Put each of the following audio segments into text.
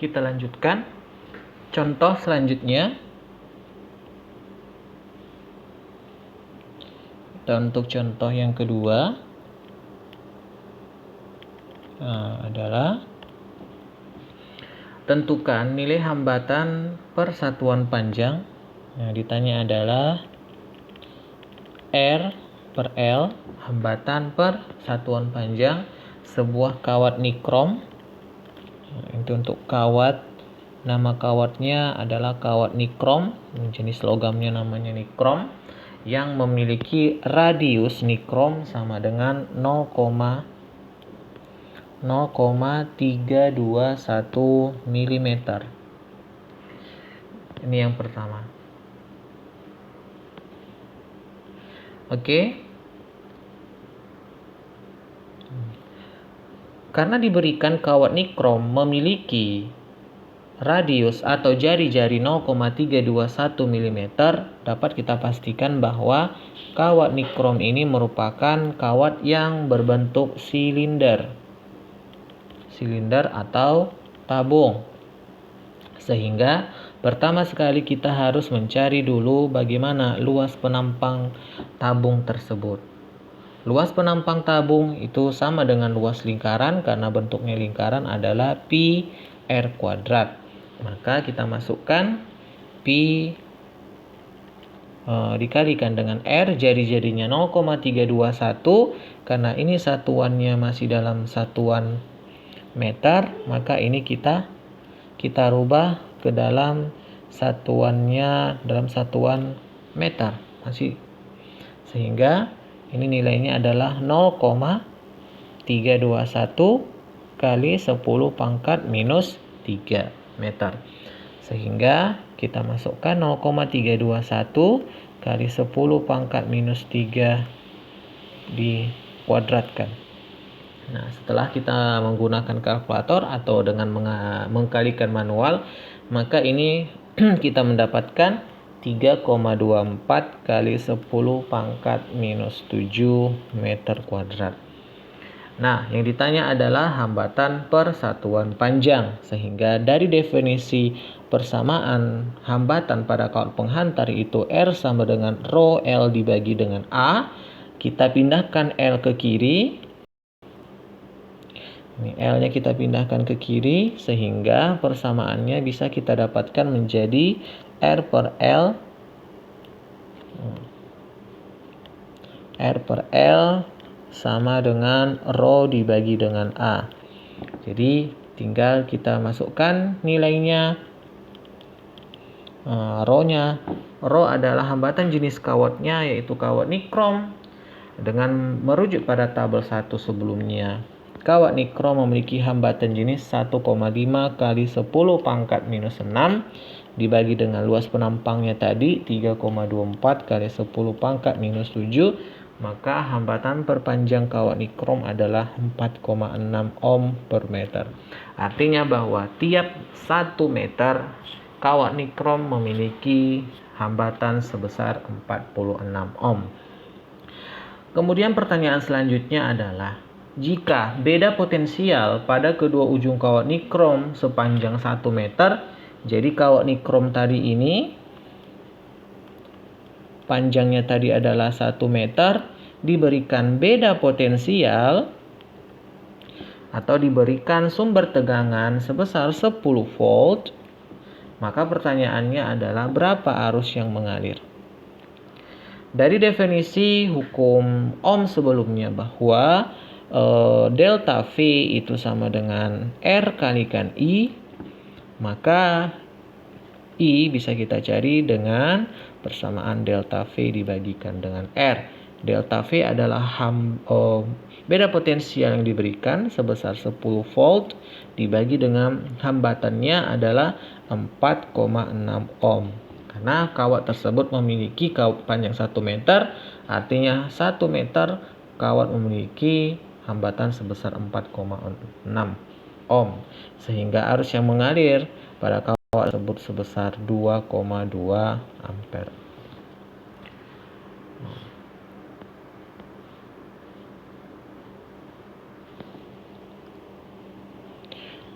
Kita lanjutkan. Contoh selanjutnya. Dan untuk contoh yang kedua adalah tentukan nilai hambatan per satuan panjang. Ditanya adalah R per L, hambatan per satuan panjang sebuah kawat nikrom. Itu untuk kawat, nama kawatnya adalah kawat nikrom, jenis logamnya namanya nikrom, yang memiliki radius nikrom sama dengan 0,321 mm. Ini yang pertama. Oke. Karena diberikan kawat nikrom memiliki radius atau jari-jari 0,321 mm, dapat kita pastikan bahwa kawat nikrom ini merupakan kawat yang berbentuk silinder atau tabung. Sehingga pertama sekali kita harus mencari dulu bagaimana luas penampang tabung tersebut. Luas penampang tabung itu sama dengan luas lingkaran karena bentuknya lingkaran adalah pi R kuadrat. Maka kita masukkan pi dikalikan dengan R, jari-jarinya 0,321. Karena ini satuannya masih dalam satuan meter, maka ini kita rubah ke dalam satuannya dalam satuan meter masih, sehingga ini nilainya adalah 0,321 kali 10 pangkat minus 3 meter. Sehingga kita masukkan 0,321 kali 10 pangkat minus 3 dikuadratkan. Nah, setelah kita menggunakan kalkulator atau dengan mengkalikan manual, maka ini kita mendapatkan 3,24 kali 10 pangkat minus 7 meter kuadrat. Nah, yang ditanya adalah hambatan per satuan panjang. Sehingga dari definisi persamaan hambatan pada kawat penghantar itu R sama dengan rho L dibagi dengan A. Kita pindahkan L ke kiri. Ini L-nya kita pindahkan ke kiri sehingga persamaannya bisa kita dapatkan menjadi R per L sama dengan rho dibagi dengan A. Jadi tinggal kita masukkan nilainya. Rho adalah hambatan jenis kawatnya, yaitu kawat nikrom. Dengan merujuk pada tabel 1 sebelumnya, kawat nikrom memiliki hambatan jenis 1,5 kali 10 pangkat minus 6 dibagi dengan luas penampangnya tadi 3,24 kali 10 pangkat minus 7, maka hambatan perpanjang kawat nikrom adalah 4,6 ohm per meter. Artinya bahwa tiap 1 meter kawat nikrom memiliki hambatan sebesar 46 ohm. Kemudian pertanyaan selanjutnya adalah, jika beda potensial pada kedua ujung kawat nikrom sepanjang 1 meter, jadi kawat nikrom tadi ini panjangnya tadi adalah 1 meter, diberikan beda potensial atau diberikan sumber tegangan sebesar 10 volt, maka pertanyaannya adalah berapa arus yang mengalir? Dari definisi hukum Ohm sebelumnya bahwa delta V itu sama dengan R kalikan I, maka I bisa kita cari dengan persamaan delta V dibagikan dengan R. Delta V adalah beda potensial yang diberikan sebesar 10 volt dibagi dengan hambatannya adalah 4,6 ohm. Karena kawat tersebut memiliki kawat panjang 1 meter, artinya 1 meter kawat memiliki hambatan sebesar 4,6 ohm. Sehingga arus yang mengalir pada kawat tersebut sebesar 2,2 ampere.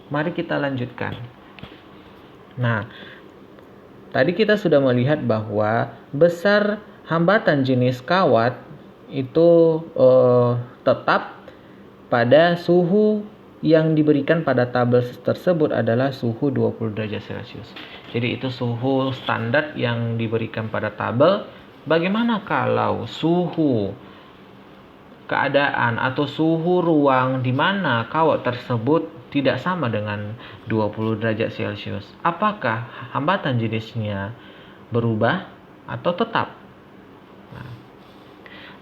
Mari kita lanjutkan. Nah, tadi kita sudah melihat bahwa besar hambatan jenis kawat itu tetap pada suhu yang diberikan pada tabel tersebut adalah suhu 20 derajat Celcius. Jadi itu suhu standar yang diberikan pada tabel. Bagaimana kalau suhu keadaan atau suhu ruang di mana kawat tersebut tidak sama dengan 20 derajat Celcius? Apakah hambatan jenisnya berubah atau tetap? Nah,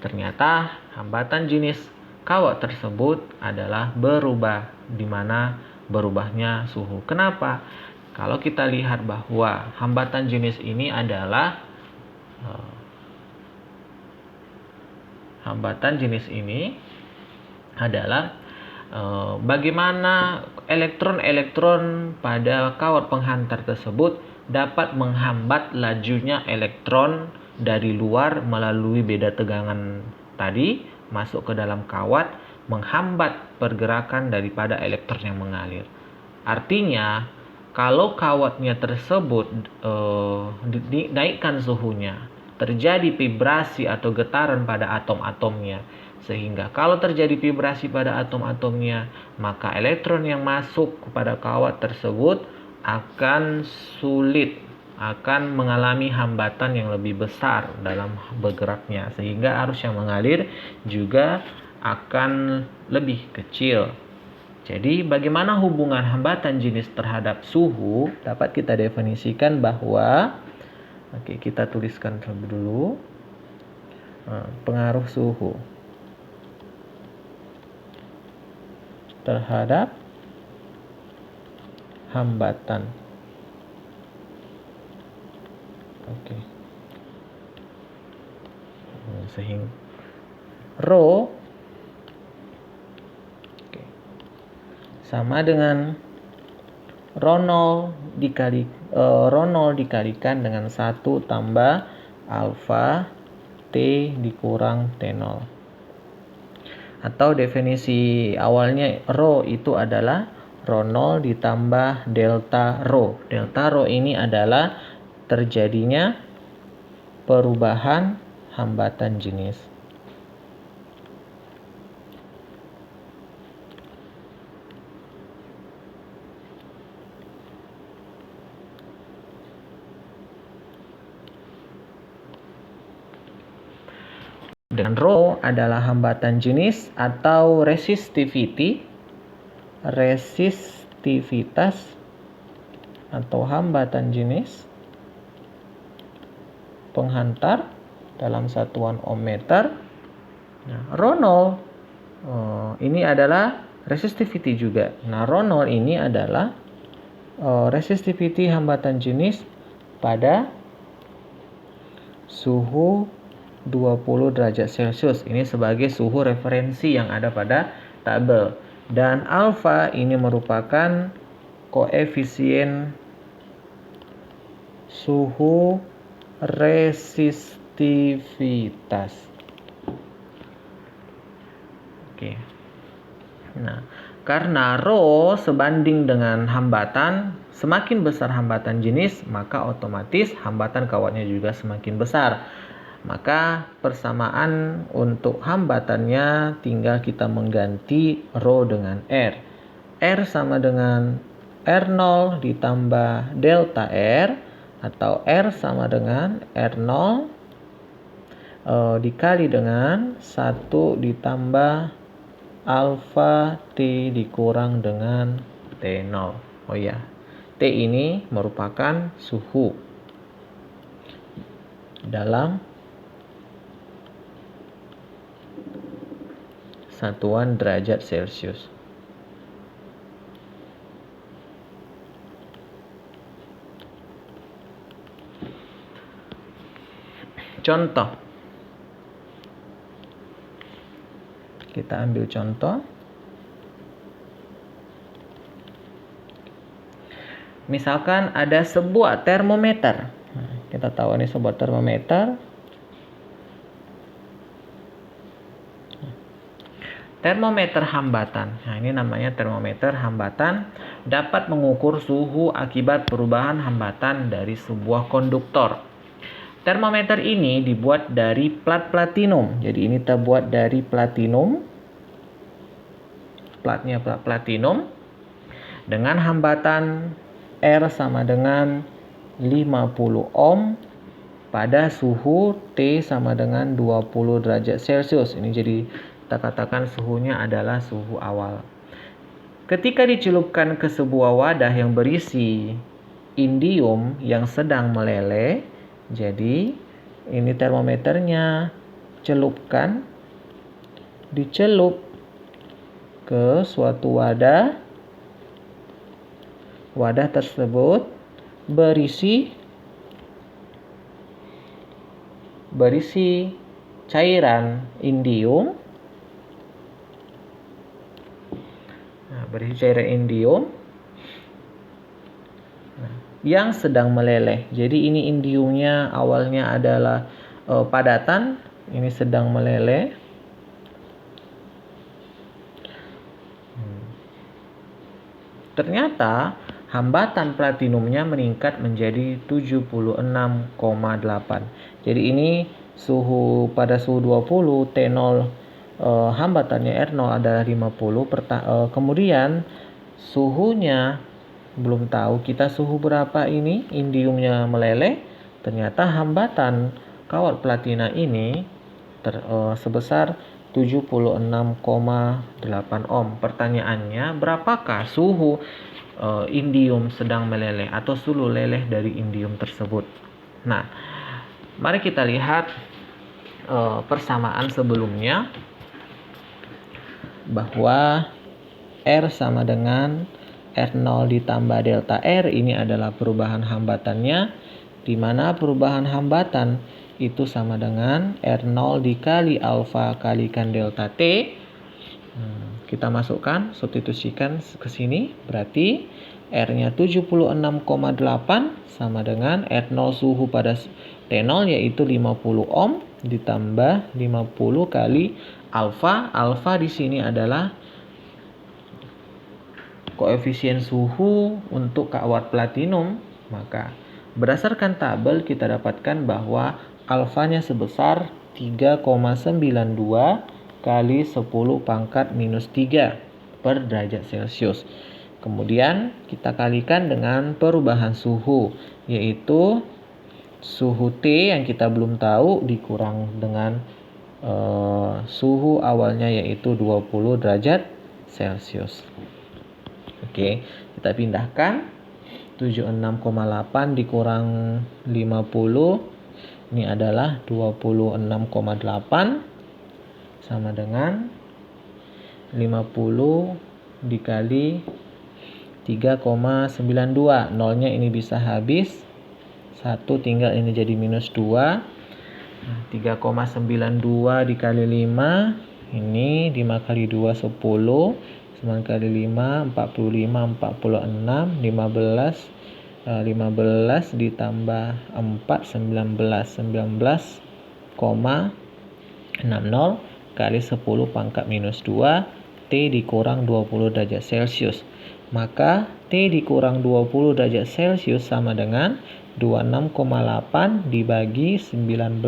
ternyata hambatan jenis kawat tersebut adalah berubah, di mana berubahnya suhu. Kenapa? Kalau kita lihat bahwa hambatan jenis ini adalah bagaimana elektron-elektron pada kawat penghantar tersebut dapat menghambat lajunya elektron dari luar melalui beda tegangan tadi masuk ke dalam kawat, menghambat pergerakan daripada elektron yang mengalir. Artinya, kalau kawatnya tersebut dinaikkan suhunya, terjadi vibrasi atau getaran pada atom-atomnya, sehingga kalau terjadi vibrasi pada atom-atomnya, maka elektron yang masuk kepada kawat tersebut akan sulit, akan mengalami hambatan yang lebih besar dalam bergeraknya, sehingga arus yang mengalir juga akan lebih kecil. Jadi bagaimana hubungan hambatan jenis terhadap suhu dapat kita definisikan bahwa, kita tuliskan terlebih dulu, pengaruh suhu terhadap hambatan. Sehingga Rho sama dengan Rho0 dikalikan dengan 1 tambah alfa T dikurang T0. Atau definisi awalnya Rho itu adalah Rho0 ditambah delta Rho. Delta Rho ini adalah terjadinya perubahan hambatan jenis. Dan Rho adalah hambatan jenis atau resistivitas atau hambatan jenis penghantar dalam satuan ohm meter. Nah, Rho0 ini adalah resistivity juga. Nah, Rho0 ini adalah resistivity hambatan jenis pada suhu 20 derajat Celcius. Ini sebagai suhu referensi yang ada pada tabel. Dan alfa ini merupakan koefisien suhu resistivitas. Nah, karena Rho sebanding dengan hambatan, semakin besar hambatan jenis, maka otomatis hambatan kawatnya juga semakin besar. Maka persamaan untuk hambatannya tinggal kita mengganti Rho dengan R. R sama dengan R0 ditambah delta R, atau R sama dengan R0 dikali dengan 1 ditambah alfa T dikurang dengan T0. Oh ya, T ini merupakan suhu dalam satuan derajat Celcius. Contoh. Kita ambil contoh. Misalkan ada sebuah termometer. Nah, kita tahu ini sebuah termometer. Termometer hambatan. Nah, ini namanya termometer hambatan, dapat mengukur suhu akibat perubahan hambatan dari sebuah konduktor. Termometer ini dibuat dari plat platinum. Jadi ini terbuat dari platinum. Platnya plat platinum dengan hambatan R sama dengan 50 ohm pada suhu T sama dengan 20 derajat Celcius. Ini jadi kita katakan suhunya adalah suhu awal. Ketika dicelupkan ke sebuah wadah yang berisi indium yang sedang meleleh, jadi ini termometernya dicelup ke suatu wadah. Wadah tersebut berisi cairan indium. Yang sedang meleleh. Jadi ini indiumnya awalnya adalah padatan, ini sedang meleleh. Ternyata hambatan platinumnya meningkat menjadi 76,8. Jadi ini pada suhu 20, T0 hambatannya R0 adalah 50. Kemudian suhunya belum tahu kita suhu berapa ini, indiumnya meleleh. Ternyata hambatan kawat platina ini sebesar 76,8 ohm. Pertanyaannya, berapakah suhu indium sedang meleleh atau suhu leleh dari indium tersebut? Nah, mari kita lihat persamaan sebelumnya, bahwa R sama dengan R0 ditambah delta R. Ini adalah perubahan hambatannya, di mana perubahan hambatan itu sama dengan R0 dikali alfa kalikan delta T. Kita masukkan, substitusikan ke sini, berarti R-nya 76,8 sama dengan R0 suhu pada T0 yaitu 50 ohm ditambah 50 kali alfa. Alfa di sini adalah koefisien suhu untuk kawat platinum. Maka berdasarkan tabel kita dapatkan bahwa alfanya sebesar 3,92 kali 10 pangkat minus 3 per derajat Celcius. Kemudian kita kalikan dengan perubahan suhu, yaitu suhu T yang kita belum tahu dikurang dengan suhu awalnya yaitu 20 derajat Celcius. Oke, kita pindahkan 76,8 dikurang 50. Ini adalah 26,8 sama dengan 50 dikali 3,92. Nolnya ini bisa habis. 1 tinggal ini jadi minus 2. 3,92 dikali 5. Ini 5 kali 2 10. 9 kali 5, 45, 46, 15 ditambah 4, 19,60 kali 10 pangkat minus 2, T dikurang 20 derajat Celcius. Maka T dikurang 20 derajat Celcius sama dengan 26,8 dibagi 19,6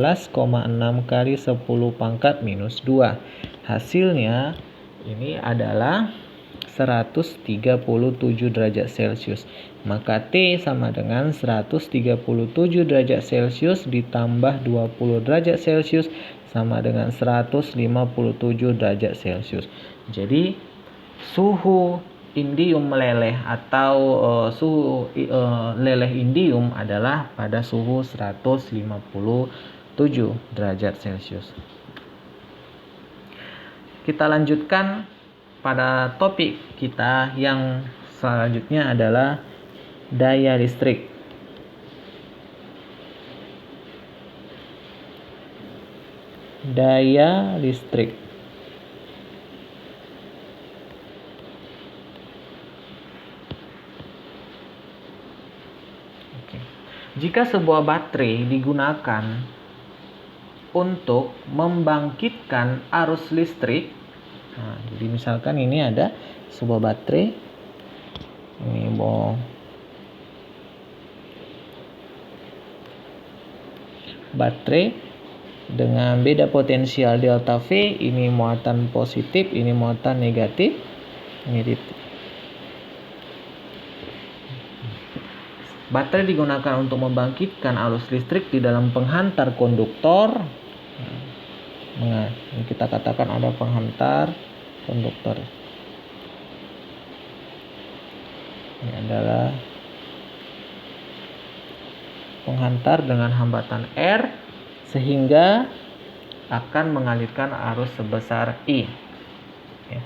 kali 10 pangkat minus 2. Hasilnya ini adalah 137 derajat Celcius. Maka T sama dengan 137 derajat Celcius ditambah 20 derajat Celcius sama dengan 157 derajat Celcius. Jadi suhu indium meleleh atau suhu leleh indium adalah pada suhu 157 derajat Celcius. Kita lanjutkan pada topik kita yang selanjutnya adalah daya listrik. Daya listrik. Jika sebuah baterai digunakan untuk membangkitkan arus listrik, Nah, jadi misalkan ini ada sebuah baterai, ini baterai dengan beda potensial delta V, ini muatan positif, ini muatan negatif, ini titik. Baterai digunakan untuk membangkitkan arus listrik di dalam penghantar konduktor. Nah, ini kita katakan ada penghantar konduktor. Ini adalah penghantar dengan hambatan R sehingga akan mengalirkan arus sebesar I. Ya.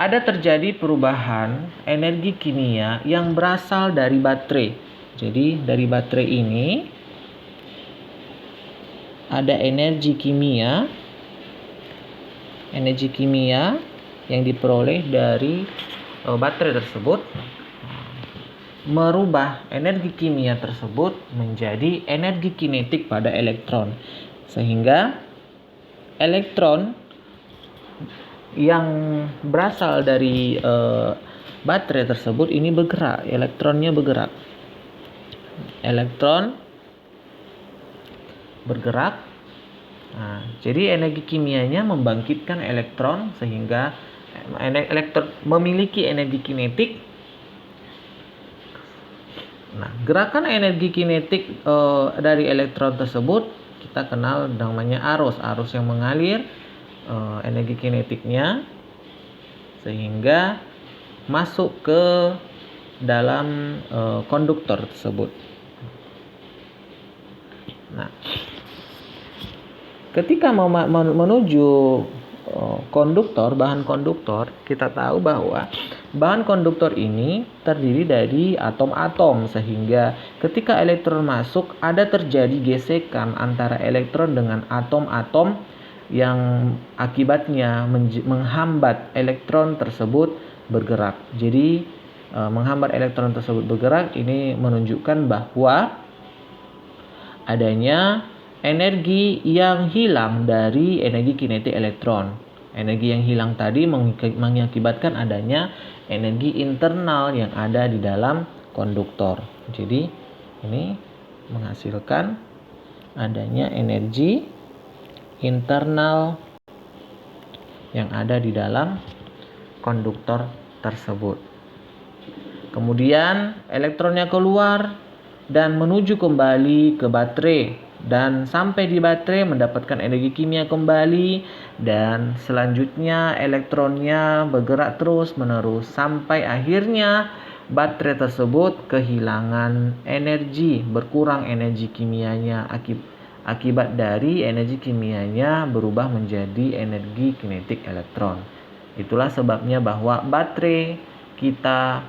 Ada terjadi perubahan energi kimia yang berasal dari baterai. Jadi dari baterai ini ada energi kimia yang diperoleh dari baterai tersebut, merubah energi kimia tersebut menjadi energi kinetik pada elektron, sehingga elektron yang berasal dari baterai tersebut ini bergerak, elektronnya bergerak. Elektron bergerak. Nah, jadi energi kimianya membangkitkan elektron sehingga elektron memiliki energi kinetik. Nah, gerakan energi kinetik dari elektron tersebut kita kenal namanya arus yang mengalir energi kinetiknya sehingga masuk ke dalam konduktor tersebut. Nah, ketika menuju konduktor, bahan konduktor, kita tahu bahwa bahan konduktor ini terdiri dari atom-atom, sehingga ketika elektron masuk ada terjadi gesekan antara elektron dengan atom-atom yang akibatnya menghambat elektron tersebut bergerak. Jadi menghambat elektron tersebut bergerak ini menunjukkan bahwa adanya energi yang hilang dari energi kinetik elektron. Energi yang hilang tadi mengakibatkan adanya energi internal yang ada di dalam konduktor. Jadi ini menghasilkan adanya energi internal yang ada di dalam konduktor tersebut. Kemudian elektronnya keluar dan menuju kembali ke baterai, dan sampai di baterai mendapatkan energi kimia kembali, dan selanjutnya elektronnya bergerak terus menerus sampai akhirnya baterai tersebut kehilangan energi, berkurang energi kimianya akibat dari energi kimianya berubah menjadi energi kinetik elektron. Itulah sebabnya bahwa baterai kita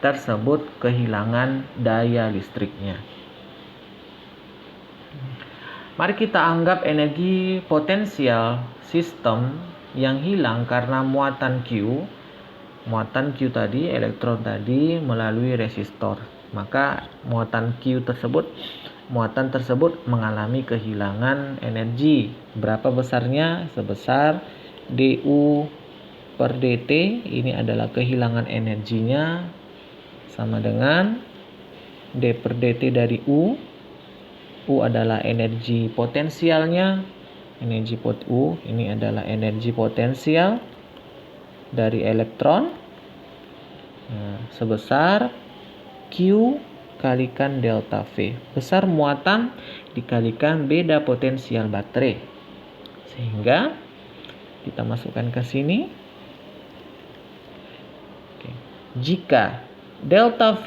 tersebut kehilangan daya listriknya. Mari kita anggap energi potensial sistem yang hilang karena muatan Q. Muatan Q tadi, elektron tadi melalui resistor. Maka muatan tersebut mengalami kehilangan energi. Berapa besarnya? Sebesar dU per dt. Ini adalah kehilangan energinya, sama dengan d per dt dari U. U adalah energi potensialnya. U ini adalah energi potensial dari elektron. Nah, sebesar Q kalikan delta V. Besar muatan dikalikan beda potensial baterai. Sehingga kita masukkan ke sini. Oke. Jika delta V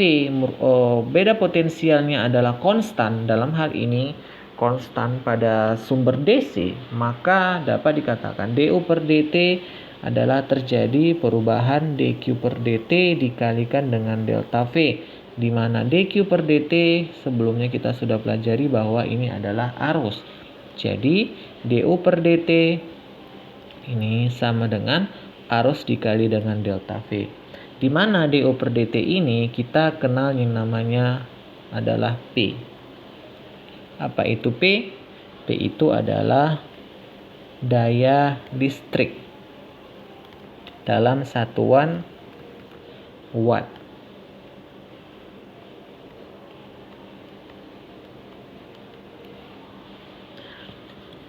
beda potensialnya adalah konstan, dalam hal ini konstan pada sumber DC, maka dapat dikatakan dU per dt adalah terjadi perubahan dQ per dt dikalikan dengan delta V, di mana dQ per dt sebelumnya kita sudah pelajari bahwa ini adalah arus. Jadi dU per dt ini sama dengan arus dikali dengan delta V. Di mana dU per dt ini kita kenal yang namanya adalah P. Apa itu P? P itu adalah daya listrik. dalam satuan watt.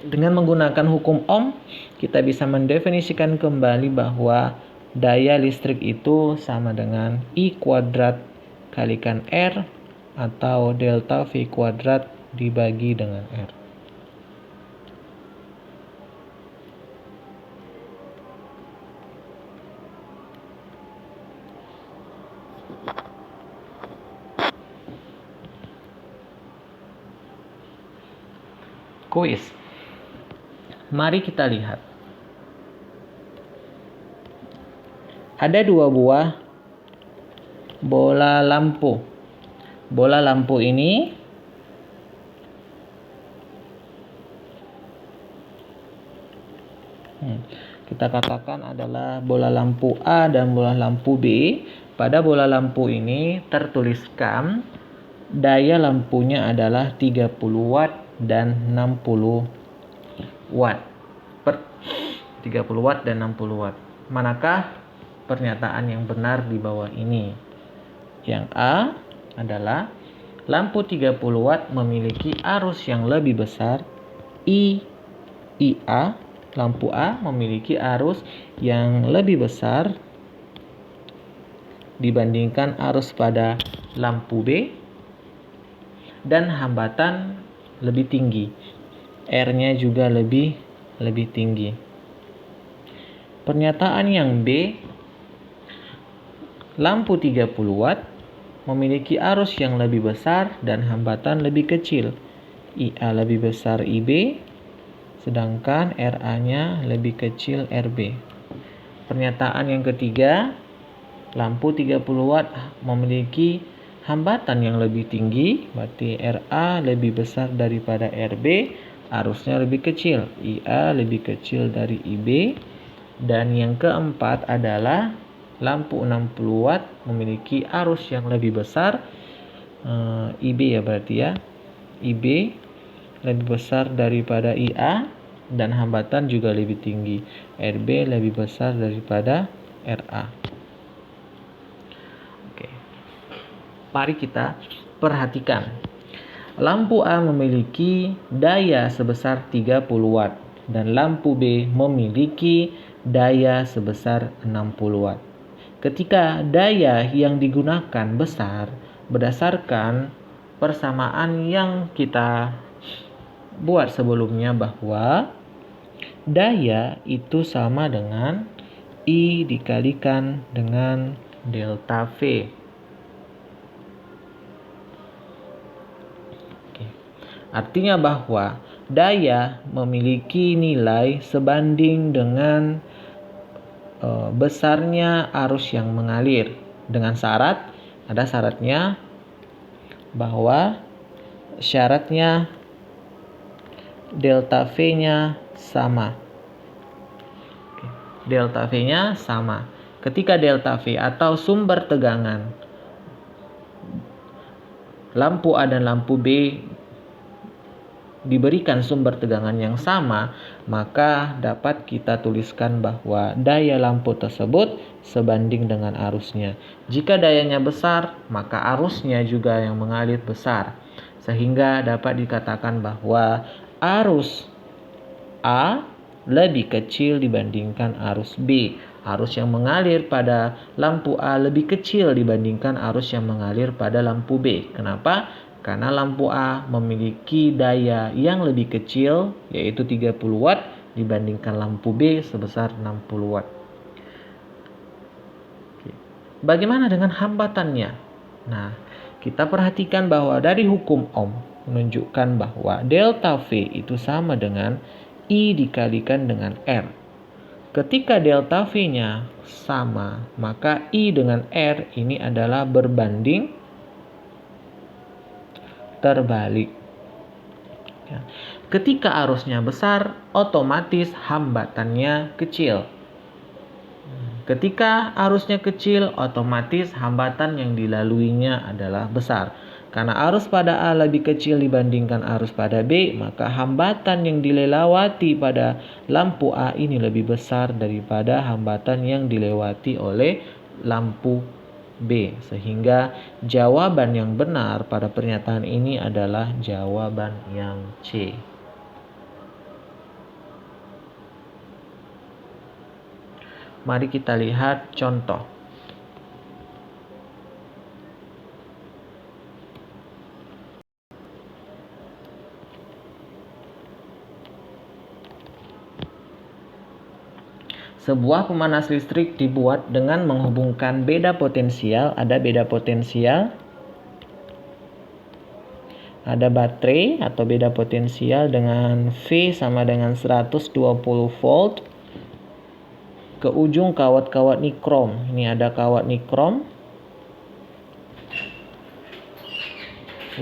Dengan menggunakan hukum Ohm, kita bisa mendefinisikan kembali bahwa daya listrik itu sama dengan I kuadrat kalikan R atau delta V kuadrat dibagi dengan R. Kuis. Mari kita lihat. Ada 2 buah bola lampu. Bola lampu ini kita katakan adalah bola lampu A dan bola lampu B. Pada bola lampu ini tertuliskan daya lampunya adalah 30 watt dan 60 watt. 30 watt dan 60 watt. Manakah pernyataan yang benar di bawah ini? Yang A adalah lampu 30 watt memiliki arus yang lebih besar. IA, lampu A memiliki arus yang lebih besar dibandingkan arus pada lampu B dan hambatan lebih tinggi. R-nya juga lebih tinggi. Pernyataan yang B, lampu 30 watt memiliki arus yang lebih besar dan hambatan lebih kecil. IA lebih besar IB, sedangkan RA-nya lebih kecil RB. Pernyataan yang ketiga, lampu 30 watt memiliki hambatan yang lebih tinggi, berarti RA lebih besar daripada RB, arusnya lebih kecil. IA lebih kecil dari IB. Dan yang keempat adalah lampu 60 watt memiliki arus yang lebih besar. IB ya berarti ya. IB lebih besar daripada IA dan hambatan juga lebih tinggi. RB lebih besar daripada RA. Oke. Mari kita perhatikan. Lampu A memiliki daya sebesar 30 watt dan lampu B memiliki daya sebesar 60 watt. Ketika daya yang digunakan besar, berdasarkan persamaan yang kita buat sebelumnya bahwa daya itu sama dengan I dikalikan dengan delta V. Artinya bahwa daya memiliki nilai sebanding dengan besarnya arus yang mengalir. Dengan syarat, ada syaratnya bahwa syaratnya delta V-nya sama. Delta V-nya sama. Ketika delta V atau sumber tegangan lampu A dan lampu B diberikan sumber tegangan yang sama, maka dapat kita tuliskan bahwa daya lampu tersebut sebanding dengan arusnya. Jika dayanya besar, maka arusnya juga yang mengalir besar. Sehingga dapat dikatakan bahwa arus A lebih kecil dibandingkan arus B. Arus yang mengalir pada lampu A lebih kecil dibandingkan arus yang mengalir pada lampu B. Kenapa? Karena lampu A memiliki daya yang lebih kecil, yaitu 30 watt, dibandingkan lampu B sebesar 60 watt. Bagaimana dengan hambatannya? Nah, kita perhatikan bahwa dari hukum Ohm menunjukkan bahwa delta V itu sama dengan I dikalikan dengan R. Ketika delta V-nya sama, maka I dengan R ini adalah berbanding terbalik. Ya. Ketika arusnya besar, otomatis hambatannya kecil. Ketika arusnya kecil, otomatis hambatan yang dilaluinya adalah besar. Karena arus pada A lebih kecil dibandingkan arus pada B, maka hambatan yang dilewati pada lampu A ini lebih besar daripada hambatan yang dilewati oleh lampu B. Sehingga jawaban yang benar pada pernyataan ini adalah jawaban yang C. Mari kita lihat contoh. Sebuah pemanas listrik dibuat dengan menghubungkan beda potensial. Ada beda potensial, ada baterai atau beda potensial dengan V sama dengan 120 volt ke ujung kawat-kawat nikrom. Ini ada kawat nikrom.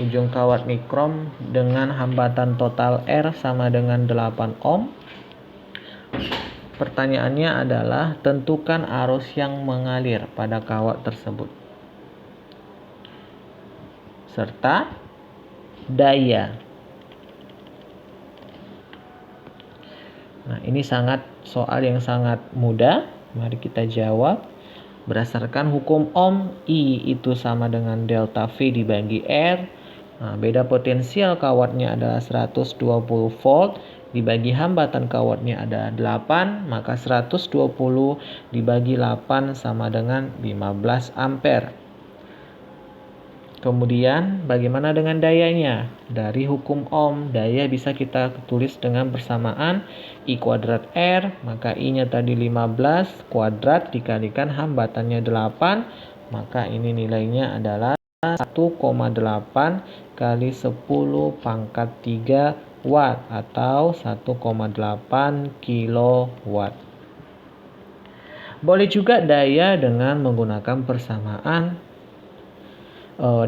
Ujung kawat nikrom dengan hambatan total R sama dengan 8 ohm. Pertanyaannya adalah tentukan arus yang mengalir pada kawat tersebut serta daya. Nah, ini soal yang sangat mudah. Mari kita jawab. Berdasarkan hukum Ohm, I itu sama dengan delta V dibagi R. Nah, beda potensial kawatnya adalah 120 volt. Dibagi hambatan kawatnya ada 8, maka 120 dibagi 8 sama dengan 15 ampere. Kemudian bagaimana dengan dayanya? Dari hukum Ohm, daya bisa kita tulis dengan bersamaan I kuadrat R, maka I-nya tadi 15 kuadrat dikalikan hambatannya 8, maka ini nilainya adalah 1,8 kali 10 pangkat 3 watt atau 1,8 kilowatt. Boleh juga daya dengan menggunakan persamaan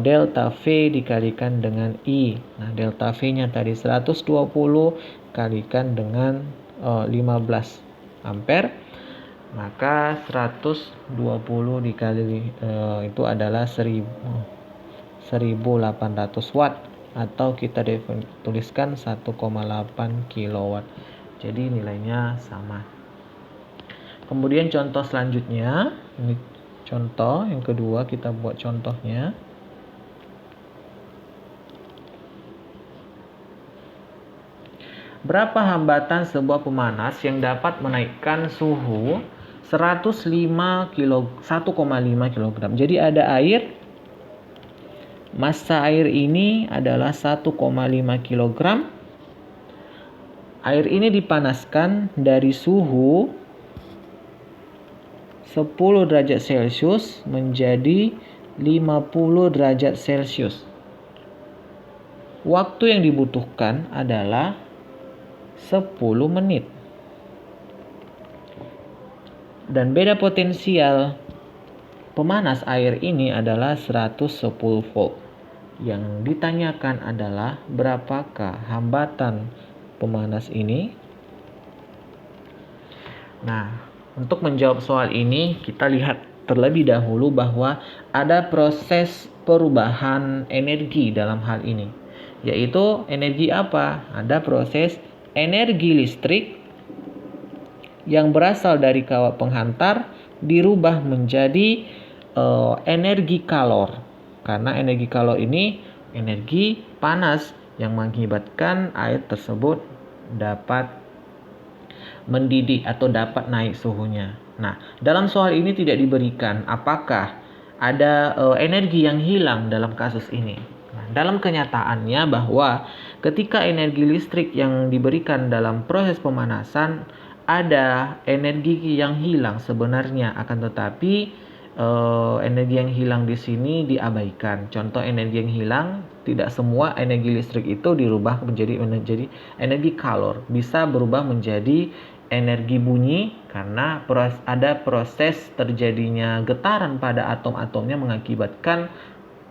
delta V dikalikan dengan I. Nah, delta V-nya tadi 120 kalikan dengan 15 ampere, maka 120 dikali itu adalah 1800 watt, atau kita tuliskan 1,8 kilowatt. Jadi nilainya sama. Kemudian contoh selanjutnya, ini contoh yang kedua, kita buat contohnya. Berapa hambatan sebuah pemanas yang dapat menaikkan suhu 1,5 kg? Jadi ada air. Massa air ini adalah 1,5 kg. Air ini dipanaskan dari suhu 10 derajat Celcius menjadi 50 derajat Celcius. Waktu yang dibutuhkan adalah 10 menit. Dan beda potensial pemanas air ini adalah 110 volt. Yang ditanyakan adalah berapakah hambatan pemanas ini? Nah, untuk menjawab soal ini kita lihat terlebih dahulu bahwa ada proses perubahan energi dalam hal ini. Yaitu energi apa? Ada proses energi listrik yang berasal dari kawat penghantar dirubah menjadi energi kalor. Karena energi kalor ini energi panas yang mengakibatkan air tersebut dapat mendidih atau dapat naik suhunya. Nah, dalam soal ini tidak diberikan apakah ada energi yang hilang dalam kasus ini. Nah, dalam kenyataannya bahwa ketika energi listrik yang diberikan dalam proses pemanasan, ada energi yang hilang sebenarnya, akan tetapi energi yang hilang di sini diabaikan. Contoh energi yang hilang, tidak semua energi listrik itu dirubah menjadi energi kalor. Bisa berubah menjadi energi bunyi karena ada proses terjadinya getaran pada atom-atomnya mengakibatkan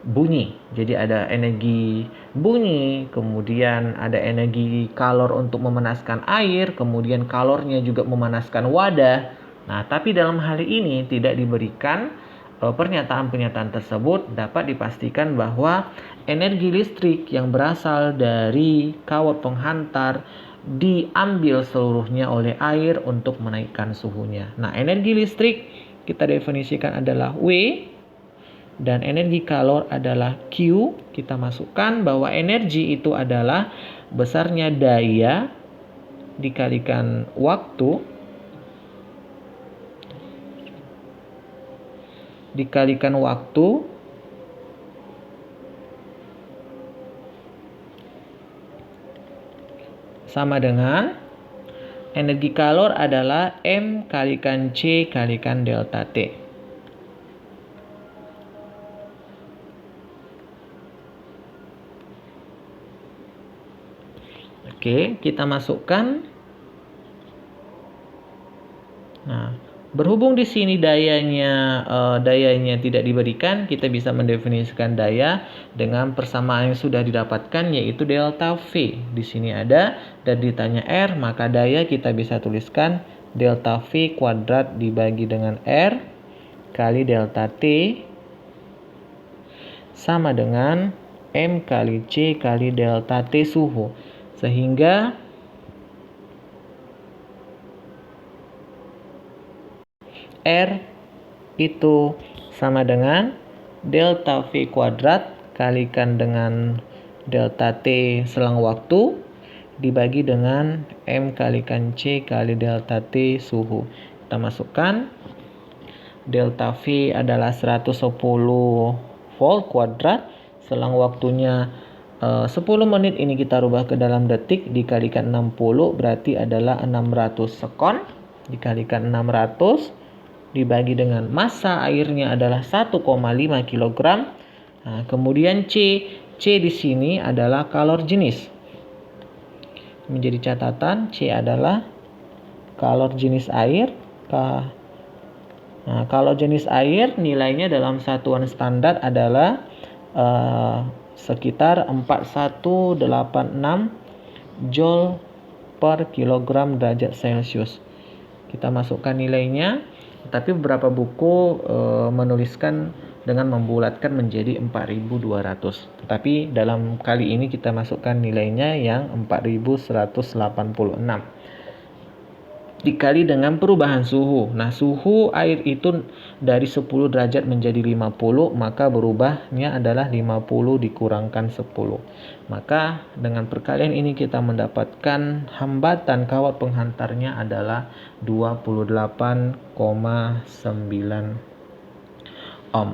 bunyi. Jadi ada energi bunyi, kemudian ada energi kalor untuk memanaskan air, kemudian kalornya juga memanaskan wadah. Nah, tapi dalam hal ini tidak diberikan pernyataan-pernyataan tersebut dapat dipastikan bahwa energi listrik yang berasal dari kawat penghantar diambil seluruhnya oleh air untuk menaikkan suhunya. Nah, energi listrik kita definisikan adalah W dan energi kalor adalah Q. Kita masukkan bahwa energi itu adalah besarnya daya dikalikan waktu sama dengan energi kalor adalah M kalikan C kalikan delta T. Oke, kita masukkan. Nah, berhubung di sini dayanya tidak diberikan, kita bisa mendefinisikan daya dengan persamaan yang sudah didapatkan, yaitu delta V. Di sini ada dan ditanya R, maka daya kita bisa tuliskan delta V kuadrat dibagi dengan R kali delta T sama dengan M kali C kali delta T suhu. Sehingga R itu sama dengan delta V kuadrat kalikan dengan delta T selang waktu dibagi dengan M kalikan C kali delta T suhu. Kita masukkan delta V adalah 110 volt kuadrat, selang waktunya 10 menit ini kita rubah ke dalam detik dikalikan 60 berarti adalah 600 sekon dikalikan 600 dibagi dengan massa airnya adalah 1,5 kg. Nah, kemudian C di sini adalah kalor jenis. Menjadi catatan, C adalah kalor jenis air. Nah, kalor jenis air nilainya dalam satuan standar adalah sekitar 4186 Joule per kilogram derajat Celcius. Kita masukkan nilainya, tapi beberapa buku menuliskan dengan membulatkan menjadi 4200. Tetapi dalam kali ini kita masukkan nilainya yang 4186. Dikali dengan perubahan suhu. Nah, suhu air itu dari 10 derajat menjadi 50, maka berubahnya adalah 50 dikurangkan 10. Maka dengan perkalian ini kita mendapatkan hambatan kawat penghantarnya adalah 28,9 ohm.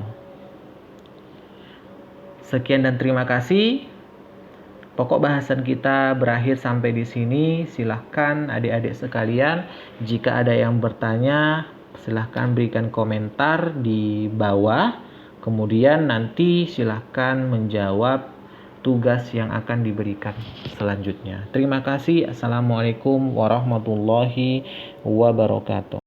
Sekian dan terima kasih. Pokok bahasan kita berakhir sampai di sini. Silahkan adik-adik sekalian, jika ada yang bertanya, silahkan berikan komentar di bawah. Kemudian nanti silahkan menjawab tugas yang akan diberikan selanjutnya. Terima kasih. Assalamualaikum warahmatullahi wabarakatuh.